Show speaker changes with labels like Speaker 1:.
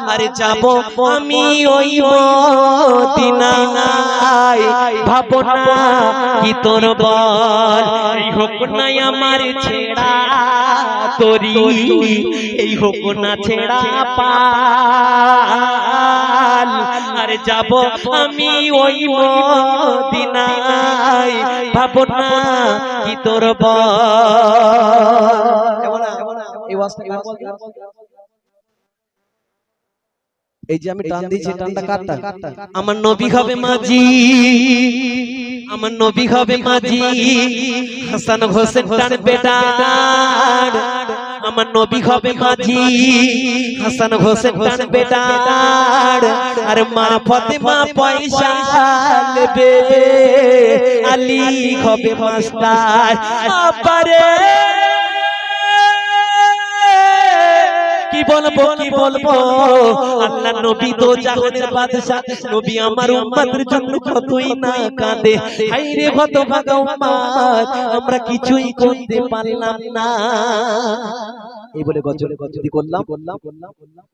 Speaker 1: আরে যাব আমি ওই মদিনায় ভাবো না কি তোর বল এই হোক না আমার ছেড়া তোরি এই হোক না ছেড়া পাল আরে যাব আমি ওই মদিনায় ভাবো না কি তোর বল এই ওয়াজটা কার বলতে এই যে আমি টান দিয়েছি টানটা কাটটা আমার নবী হবে মাঝি আমার নবী হবে মাঝি হাসান হোসেন টান বেটা আমার নবী হবে মাঝি হাসান হোসেন টান বেটা আর মা ফাতেমা পয়সা নেবে আলী হবে মাস্টার আপারে কি বলবো আল্লাহ নবী তো জাহানের বাদশা নবী আমার উম্মতের জন্য কতই না কাঁদে হায় রে হতভাগা উম্মত আমরা কিছুই করতে পারলাম না এই বলে গজল করলাম